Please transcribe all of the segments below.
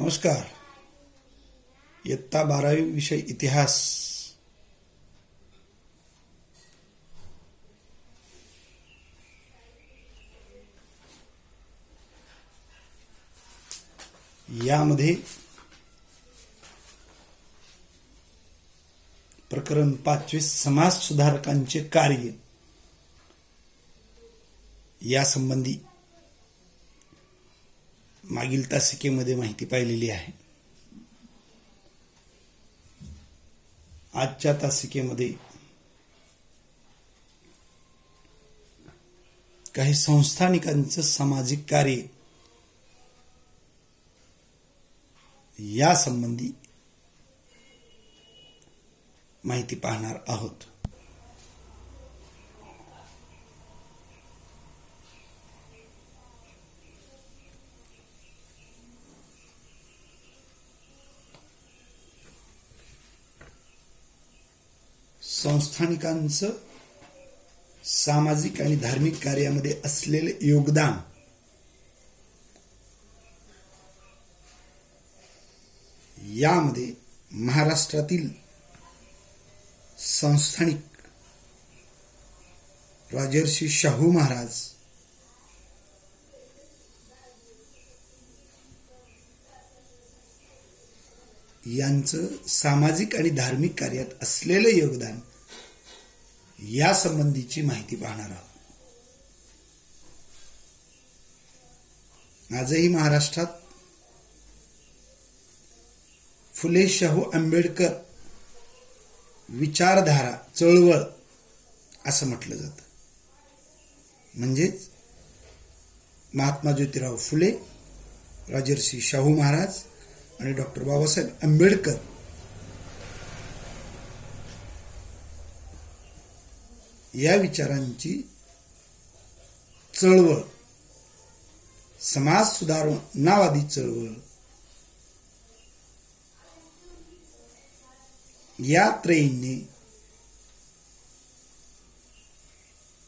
नमस्कार. इयत्ता 12वी विषय इतिहास. यामध्ये प्रकरण 5 समाज सुधारकांचे कार्य यासंबंधी मागील तासिकेमध्ये माहिती पाहिलेली आहे. आजच्या तासिकेमध्ये काही संस्थानिकांचं सामाजिक कार्य यासंबंधी माहिती पाहणार आहोत. संस्थानिकांचं सामाजिक आणि धार्मिक कार्यामध्ये असलेले योगदान यामध्ये महाराष्ट्रातील संस्थानिक राजर्षी शाहू महाराज यांचं सामाजिक आणि धार्मिक कार्यात असलेले योगदान यासंबंधीची माहिती पाहणार आहोत. आजही महाराष्ट्रात फुले शाहू आंबेडकर विचारधारा चळवळ असं म्हटलं जातं. म्हणजेच महात्मा ज्योतिराव फुले, राजर्षी शाहू महाराज आणि डॉक्टर बाबासाहेब आंबेडकर या विचारांची चळवळ, समाज सुधारणावादी चळवळ या त्रयींनी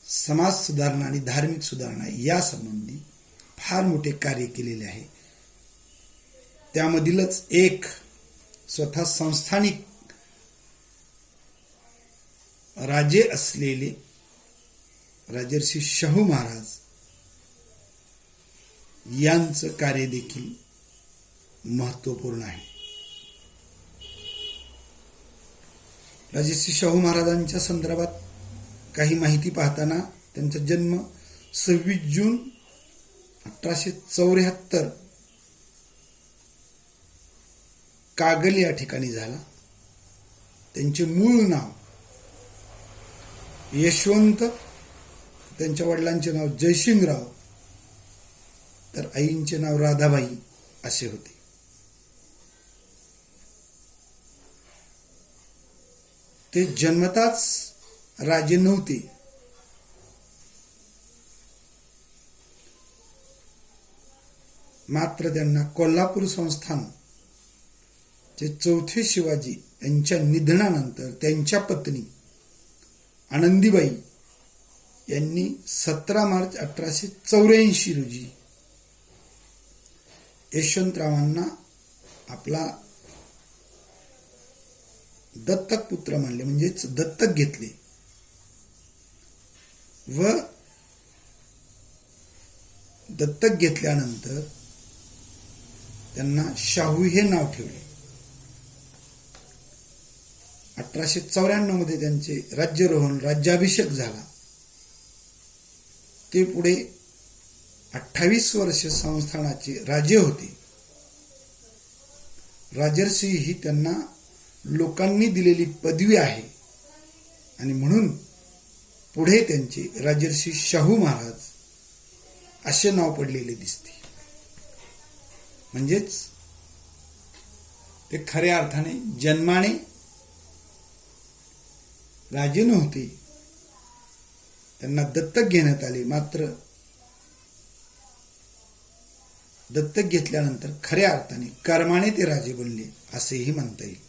समाज सुधारणा आणि धार्मिक सुधारणा यासंबंधी फार मोठे कार्य केलेले आहे. त्यामधीलच एक स्वतः संस्थानिक राजे असलेले राजर्षी शाहू महाराज यांचं कार्य देखील महत्त्वपूर्ण आहे. राजर्षी शाहू महाराजांच्या संदर्भात काही माहिती पाहताना त्यांचा जन्म 26 जून 1874 कागल या ठिकाणी झाला. त्यांचे मूळ नाव यशवंत, त्यांच्या वडिलांचे नाव जयसिंगराव, तर आईंचे नाव राधाबाई असे होते. ते जन्मताच राजे नव्हते. मात्र त्यांना कोल्हापूर संस्थान चे चौथे शिवाजी यांच्या निधनानंतर त्यांच्या पत्नी आनंदीबाई यांनी 17 मार्च 1884 रोजी यशवंतरावांना आपला दत्तक पुत्र मानले, म्हणजेच दत्तक घेतले व दत्तक घेतल्यानंतर त्यांना शाहू हे नाव ठेवले. 1894 मध्ये त्यांचे राज्यारोहण, राज्याभिषेक झाला. ते पुढे 28 वर्ष संस्थानाचे राजे होते. राजर्षी ही त्यांना लोकांनी दिलेली पदवी आहे आणि म्हणून पुढे त्यांचे राजर्षी शाहू महाराज असे नाव पडलेले दिसते. म्हणजेच ते खऱ्या अर्थाने जन्माने राजे नव्हते, त्यांना दत्तक घेण्यात आले. मात्र दत्तक घेतल्यानंतर खऱ्या अर्थाने कर्माने ते राजे बनले असेही म्हणता येईल.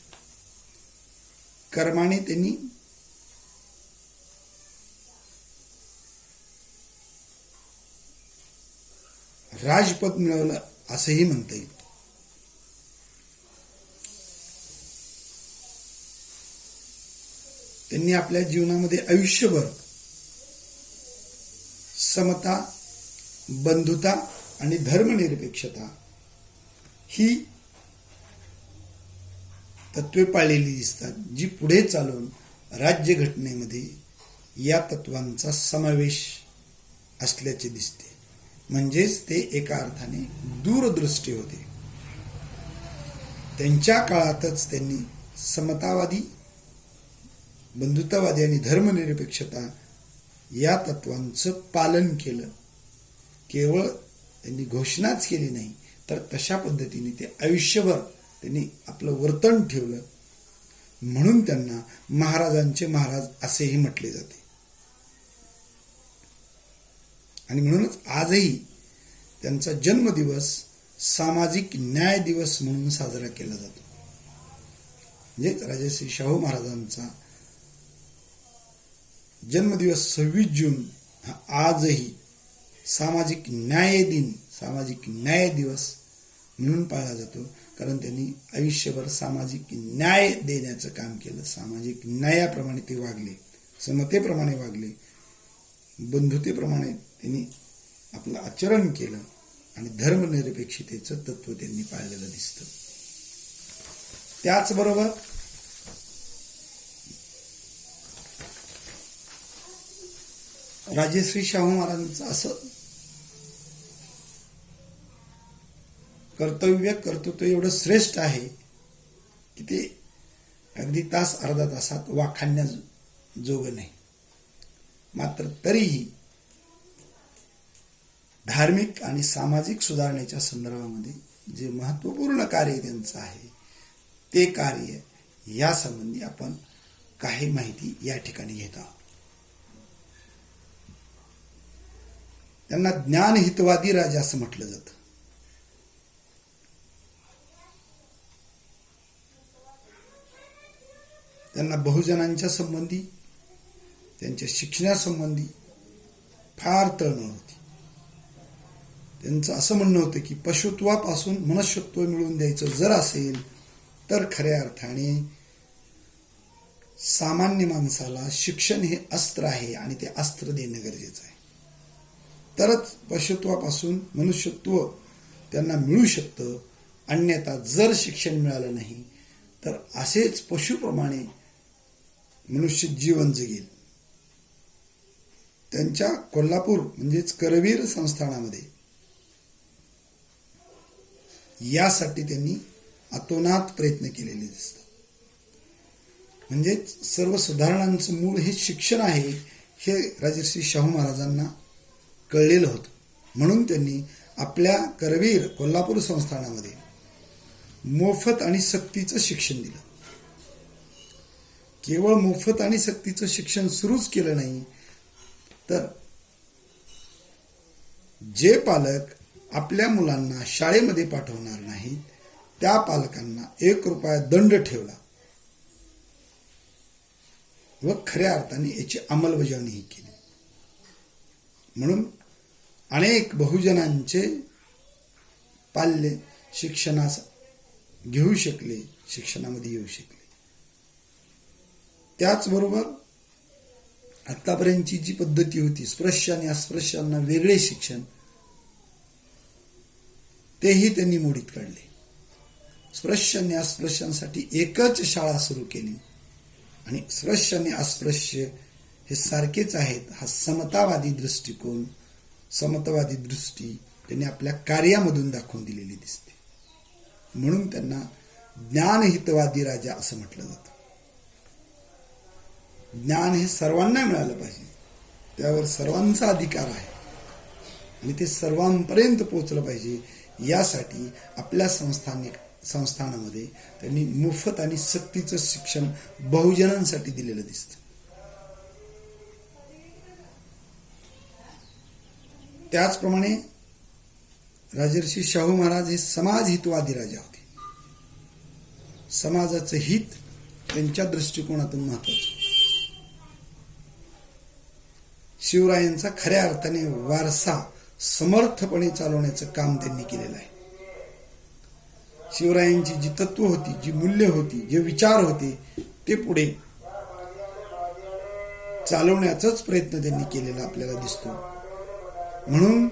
कर्माने त्यांनी राजपद मिळवलं असंही म्हणता येईल. त्यांनी आपल्या जीवनामध्ये आयुष्यभर समता, बंधुता आणि धर्मनिरपेक्षता ही तत्वे पाळलेली दिसतात, जी पुढे चालून राज्यघटनेमध्ये या तत्वांचा समावेश असल्याचे दिसते. म्हणजेच ते एका अर्थाने दूरदृष्टी होते. त्यांच्या काळातच त्यांनी समतावादी, बंधुतावादी आणि धर्मनिरपेक्षता या तत्वांचं पालन केलं. केवळ त्यांनी घोषणाच केली नाही, तर तशा पद्धतीने ते आयुष्यभर त्यांनी आपलं वर्तन ठेवलं. म्हणून त्यांना महाराजांचे महाराज असेही म्हटले जाते. आणि म्हणूनच आजही त्यांचा जन्मदिवस सामाजिक न्याय दिवस म्हणून साजरा केला जातो. म्हणजेच राजर्षी शाहू महाराजांचा जन्मदिवस 26 जून हा आजही सामाजिक न्याय दिन, सामाजिक न्याय दिवस म्हणून पाळला जातो. कारण त्यांनी आयुष्यभर सामाजिक न्याय देण्याचं काम केलं. सामाजिक न्यायाप्रमाणे ते वागले, समतेप्रमाणे वागले, बंधुतेप्रमाणे त्यांनी आपलं आचरण केलं आणि धर्मनिरपेक्षतेचं तत्व त्यांनी पाळलेलं दिसतं. त्याचबरोबर राजश्री शाहू महाराजांचं असं कर्तृत्व एवढं श्रेष्ठ आहे की ते अगदी तास अर्धा तासात वाखाणण्याजोगं नाही. मात्र तरीही धार्मिक आणि सामाजिक सुधारणेच्या संदर्भामध्ये जे महत्त्वपूर्ण कार्य त्यांचं आहे, ते कार्य यासंबंधी आपण काही माहिती या ठिकाणी घेत आहोत. त्यांना ज्ञानहितवादी राजा असं म्हटलं जातं. त्यांना बहुजनांच्या संबंधी, त्यांच्या शिक्षणासंबंधी फार तळमळ होती. त्यांचं असं म्हणणं होतं की पशुत्वापासून मनुष्यत्व मिळवून द्यायचं जर असेल तर खऱ्या अर्थाने सामान्य माणसाला शिक्षण हे अस्त्र आहे आणि ते अस्त्र देणं गरजेचं आहे. तरच पशुत्वापासून मनुष्यत्व त्यांना मिळू शकतं. अन्यथा जर शिक्षण मिळालं नाही तर असेच पशुप्रमाणे मनुष्य जीवन जगेल. त्यांच्या कोल्हापूर म्हणजेच करवीर संस्थानामध्ये यासाठी त्यांनी अतोनात प्रयत्न केलेले दिसतात. म्हणजेच सर्व सुधारणांचं मूळ हे शिक्षण आहे हे राजर्षी शाहू महाराजांना कळलेलं होतं. म्हणून त्यांनी आपल्या करवीर कोल्हापूर संस्थानामध्ये मोफत आणि सक्तीचं शिक्षण दिलं. केवळ मोफत आणि सक्तीचं शिक्षण सुरूच केलं नाही, तर जे पालक आपल्या मुलांना शाळेमध्ये पाठवणार नाहीत त्या पालकांना 1 रुपया दंड ठेवला व खऱ्या अर्थाने याची अंमलबजावणीही केली. म्हणून अनेक बहुजनांचे पाल्य शिक्षणास घेऊ शकले, शिक्षणामध्ये येऊ शकले. त्याचबरोबर आतापर्यंतची जी पद्धती होती स्पृश्य आणि अस्पृश्यांना वेगळे शिक्षण, तेही त्यांनी मोडीत काढले. स्पृश्य आणि अस्पृश्यांसाठी एकच शाळा सुरू केली आणि स्पृश्य आणि अस्पृश्य हे सारखेच आहेत हा समतावादी दृष्टिकोन, समतावादी दृष्टी त्यांनी आपल्या कार्यामधून दाखवून दिलेली दिसते. म्हणून त्यांना ज्ञानहितवादी राजा असं म्हटलं जातं. ज्ञान हे सर्वांना मिळालं पाहिजे, त्यावर सर्वांचा अधिकार आहे आणि ते सर्वांपर्यंत पोहोचलं पाहिजे. यासाठी आपल्या संस्थानामध्ये त्यांनी मोफत आणि सक्तीचं शिक्षण बहुजनांसाठी दिलेलं दिसतं. त्याचप्रमाणे राजर्षी शाहू महाराज हे समाजहितवादी राजा होते. समाजाचं हित त्यांच्या दृष्टिकोनातून महत्वाचं. शिवरायांचा खऱ्या अर्थाने वारसा समर्थपणे चालवण्याचं काम त्यांनी केलेलं आहे. शिवरायांची जी तत्व होती, जी मूल्य होती, जे विचार होते, ते पुढे चालवण्याचाच प्रयत्न त्यांनी केलेला आपल्याला दिसतो. म्हणून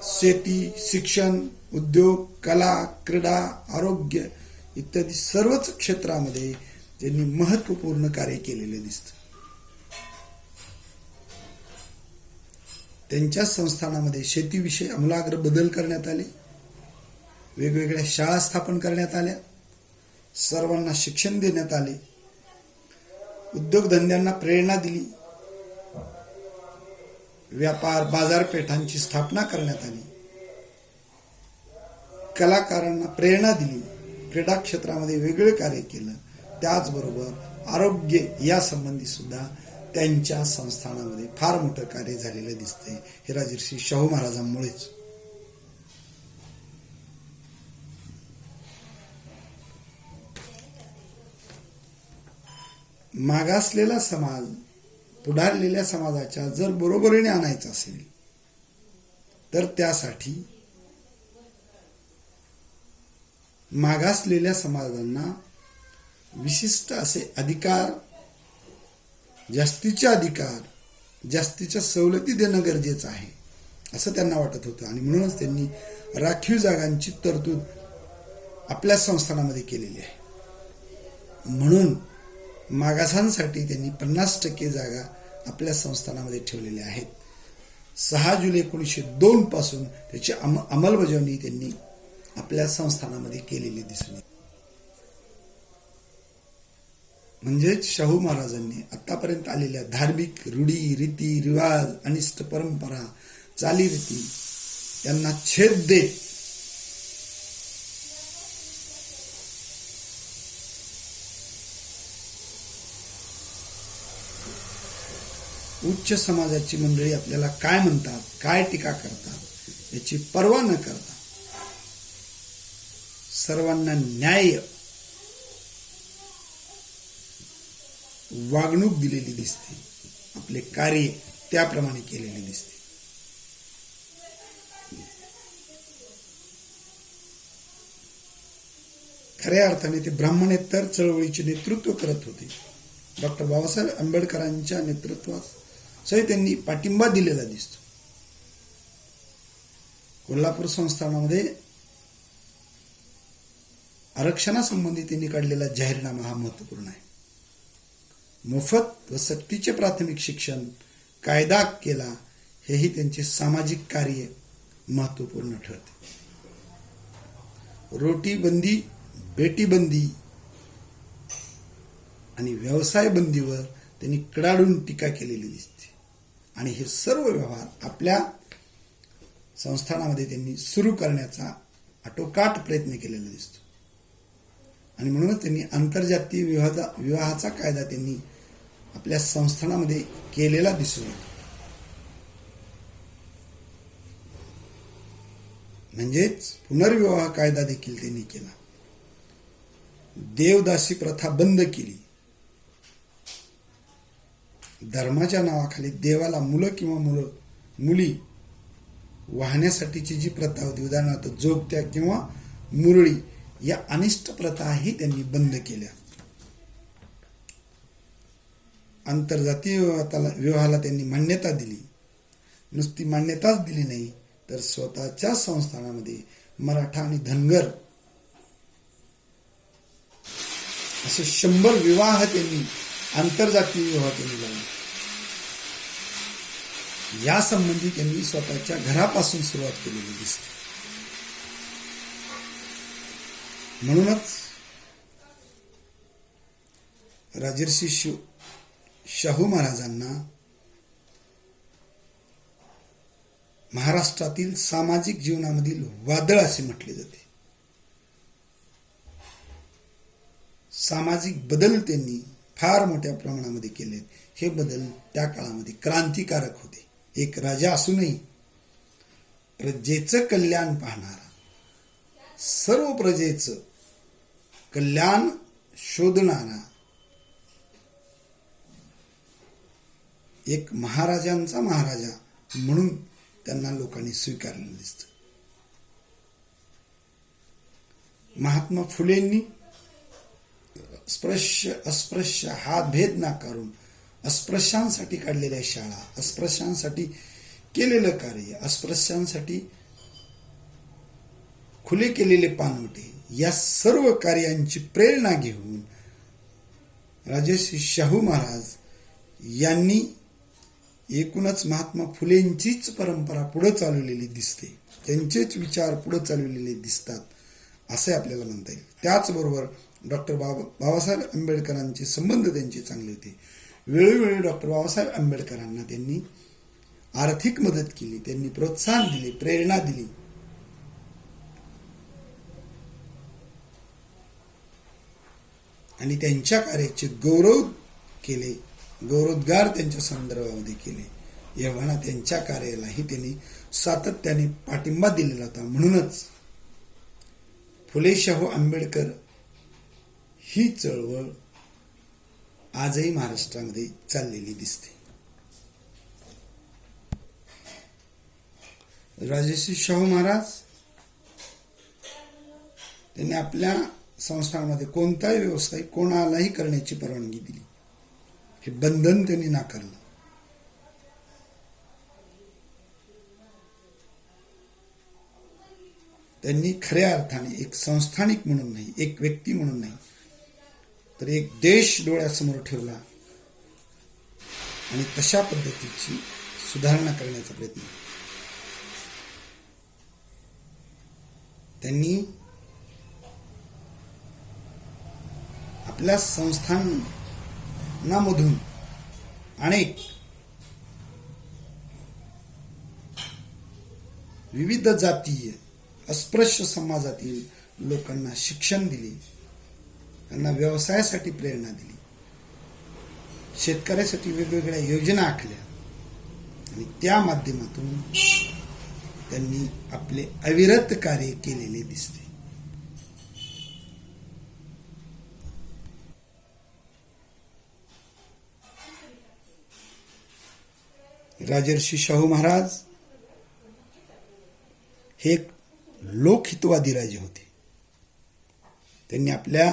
शेती, शिक्षण, उद्योग, कला, क्रीडा, आरोग्य इत्यादी सर्वच क्षेत्रामध्ये त्यांनी महत्वपूर्ण कार्य केलेले दिसतं. त्यांच्या संस्थानामध्ये शेतीविषयी आमूलाग्र बदल करण्यात आले, वेगवेगळ्या शाळा स्थापन करण्यात आल्या, सर्वांना शिक्षण देण्यात आले, उद्योगधंद्यांना प्रेरणा दिली, व्यापार बाजारपेठांची स्थापना करण्यात आली, कलाकारांना प्रेरणा दिली, क्रीडा क्षेत्रामध्ये वेगळे कार्य केलं. त्याचबरोबर आरोग्य या संबंधी सुद्धा त्यांच्या संस्थानामध्ये फार मोठं कार्य झालेलं दिसतंय. हे राजर्षी शाहू महाराजांमुळेच. मागासलेला समाज पुढारलेल्या समाजाच्या जर बरोबरीने आणायचा असेल तर त्यासाठी मागासलेल्या समाजांना विशिष्ट असे अधिकार, जास्तीचे अधिकार, जास्तीच्या सवलती देणं गरजेचं आहे असं त्यांना वाटत होतं. आणि म्हणूनच त्यांनी राखीव जागांची तरतूद आपल्या संस्थानामध्ये केलेली आहे. म्हणून मागासांसाठी त्यांनी 50% जागा आपल्या संस्थानामध्ये ठेवलेल्या आहेत. 6 जुलै 1902 पासून त्याची अंमलबजावणी त्यांनी आपल्या संस्थानामध्ये केलेली दिसून येते. म्हणजेच शाहू महाराजांनी आतापर्यंत आलेल्या धार्मिक रूढी, रीती, रिवाज, अनिष्ट परंपरा, चालीरीती यांना छेद देत उच्च समाजाची मंडळी आपल्याला काय म्हणतात, काय टीका करतात याची पर्वा न करता सर्वांना न्याय वागणूक दिलेली दिसते. आपले कार्य त्याप्रमाणे केलेले दिसते. खऱ्या अर्थाने ते ब्राह्मणेतर चळवळीचे नेतृत्व करत होते. डॉक्टर बाबासाहेब आंबेडकरांच्या नेतृत्वासही त्यांनी पाठिंबा दिलेला दिसतो. कोल्हापूर संस्थानामध्ये आरक्षणासंबंधी त्यांनी काढलेला जाहीरनामा हा महत्वपूर्ण आहे. मोफत व सक्तीचे प्राथमिक शिक्षण कायदा केला, हेही त्यांचे सामाजिक कार्य महत्वपूर्ण ठरते. रोटी बंदी, बेटी बंदी आणि व्यवसाय बंदीवर त्यांनी कडाडून टीका केलेली दिसते. आणि हे सर्व व्यवहार आपल्या संस्थानामध्ये त्यांनी सुरू करण्याचा आटोकाट प्रयत्न केलेला दिसतो. आणि म्हणूनच त्यांनी आंतरजातीय विवाहाचा कायदा त्यांनी आपल्या संस्थानामध्ये केलेला दिसून येतो. म्हणजेच पुनर्विवाह कायदा देखील त्यांनी केला. देवदासी प्रथा बंद केली. धर्माच्या नावाखाली देवाला मुलं किंवा मुली वाहण्यासाठीची जी प्रथा होती, उदाहरणार्थ जोगत्या किंवा मुरळी, या अनिष्ट प्रथाही त्यांनी बंद केल्या. आंतरजातीय विवाहाला त्यांनी मान्यता दिली. नुसती मान्यताच दिली नाही तर स्वतःच्या संस्थानामध्ये मराठा आणि धनगर असे 100 विवाह त्यांनी आंतरजातीय विवाह त्यांनी लावले. यासंबंधी त्यांनी स्वतःच्या घरापासून सुरुवात केलेली दिसते. म्हणूनच राजर्षी शाहू महाराजांना महाराष्ट्रातील सामाजिक जीवनामधील वादळ असे म्हटले जाते. सामाजिक बदल त्यांनी फार मोठ्या प्रमाणामध्ये केले. हे बदल त्या काळामध्ये क्रांतिकारक होते. एक राजा असूनही प्रजेचं कल्याण पाहणारा, सर्व प्रजेचं कल्याण शोधणारा एक महाराजांचा महाराजा म्हणून त्यांना लोकांनी स्वीकारलेलं दिसतं. महात्मा फुलेंनी स्पृश्य अस्पृश्य हा भेद नाकारून अस्पृश्यांसाठी काढलेल्या शाळा, अस्पृश्यांसाठी केलेलं कार्य, अस्पृश्यांसाठी खुले केलेले पानवटे, या सर्व कार्यांची प्रेरणा घेऊन राजर्षी शाहू महाराज यांनी एकूणच महात्मा फुलेंचीच परंपरा पुढे चालवलेली दिसते, त्यांचेच विचार पुढे चालवलेले दिसतात असे आपल्याला म्हणता येईल. त्याचबरोबर डॉक्टर बाबासाहेब आंबेडकरांचे संबंध त्यांचे चांगले होते. वेळोवेळी डॉक्टर बाबासाहेब आंबेडकरांना त्यांनी आर्थिक मदत केली, त्यांनी प्रोत्साहन दिले, प्रेरणा दिली. आणि त्यांच्या कार्याचे गौरव केले, गौरवोद्गार त्यांच्या संदर्भामध्ये केले. एव्हाना त्यांच्या कार्यालाही त्यांनी सातत्याने पाठिंबा दिलेला होता. म्हणूनच फुले शाहू आंबेडकर ही चळवळ आजही महाराष्ट्रामध्ये चाललेली दिसते. राजर्षी शाहू महाराज त्यांनी आपल्या संस्थानामध्ये कोणताही व्यवसाय कोणालाही करण्याची परवानगी दिली, हे बंधन त्यांनी नाकारलं. त्यांनी खऱ्या अर्थाने एक संस्थानिक म्हणून नाही, एक व्यक्ती म्हणून नाही, तर एक देश डोळ्यासमोर ठेवला आणि तशा पद्धतीची सुधारणा करण्याचा प्रयत्न केला. त्यांनी आपल्या संस्थानामधून अनेक विविध जातीय अस्पृश्य समाजातील लोकांना शिक्षण दिले, त्यांना व्यवसायासाठी प्रेरणा दिली, शेतकऱ्यासाठी वेगवेगळ्या योजना आखल्या आणि त्या माध्यमातून त्यांनी आपले अविरत कार्य केलेले दिसते. राजर्षी शाहू महाराज हे एक लोकहितवादी राजे होते. त्यांनी आपल्या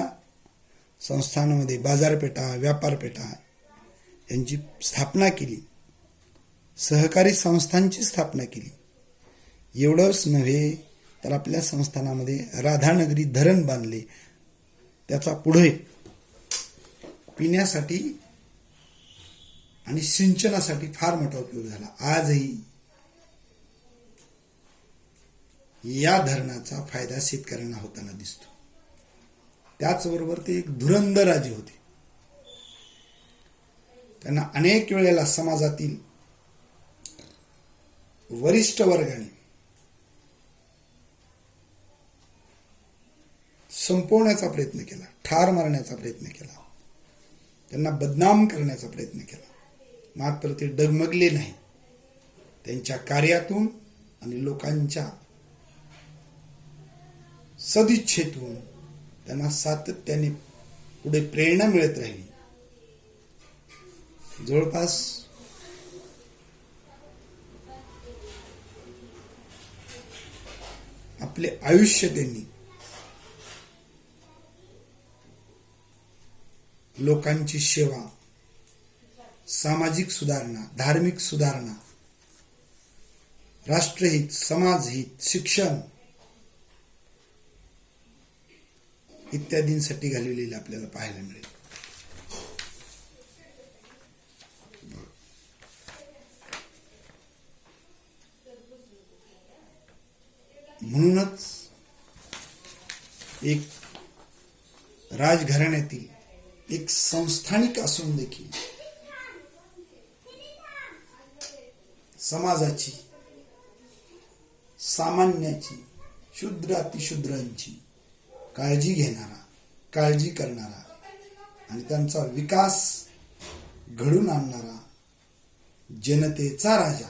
संस्थानामध्ये बाजारपेठा, व्यापारपेठा यांची स्थापना केली, सहकारी संस्थांची स्थापना केली. एवढंच नव्हे तर आपल्या संस्थानामध्ये राधानगरी धरण बांधले, त्याचा पुढे पिण्यासाठी आणि सिंचनासाठी फार मोठा उपयोग झाला. आजही या धरणाचा फायदा शेतकऱ्यांना होताना दिसतो. त्याचबरोबर ते एक धुरंधर राजे होते. त्यांना अनेक वेळेला समाजातील वरिष्ठ वर्गाने संपवण्याचा प्रयत्न केला, ठार मारण्याचा प्रयत्न केला, त्यांना बदनाम करण्याचा प्रयत्न केला. मात्र ते डगमगले नाही. त्यांच्या कार्यातून आणि लोकांच्या सदिच्छेतून त्यांना सातत्याने पुढे प्रेरणा मिळत राहिली. जवळपास आपले आयुष्य त्यांनी लोकांची सेवा, सामाजिक सुधारणा, धार्मिक सुधारणा, राष्ट्रहित, समाजहित, शिक्षण इत्यादींसाठी घालवलेले आपल्याला पाहायला मिळेल. म्हणूनच एक राजघराण्यातील एक संस्थानिक असून देखील समाजाची, सामान्याची, शूद्र अतिशूद्रांची काळजी घेणारा, काळजी करणारा आणि त्यांचा विकास घडून आणणारा जनतेचा राजा,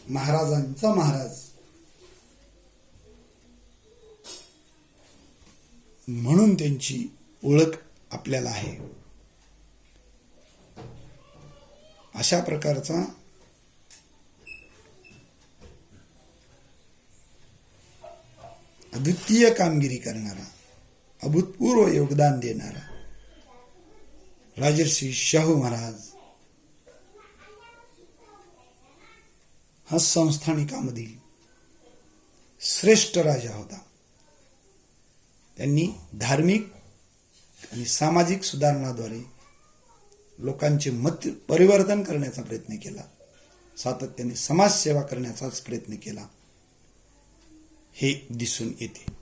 महाराजांचा महाराज म्हणून त्यांची ओळख आपल्याला आहे. अशा प्रकारचा अद्वितीय कामगिरी करणारा, अभूतपूर्व योगदान देणारा राजर्षी शाहू महाराज हा संस्थानिकामधील श्रेष्ठ राजा होता. त्यांनी धार्मिक आणि सामाजिक सुधारणाद्वारे लोकांचे मत परिवर्तन करण्याचा प्रयत्न केला. सातत्याने समाजसेवा करण्याचाच प्रयत्न केला हे दिसून येते.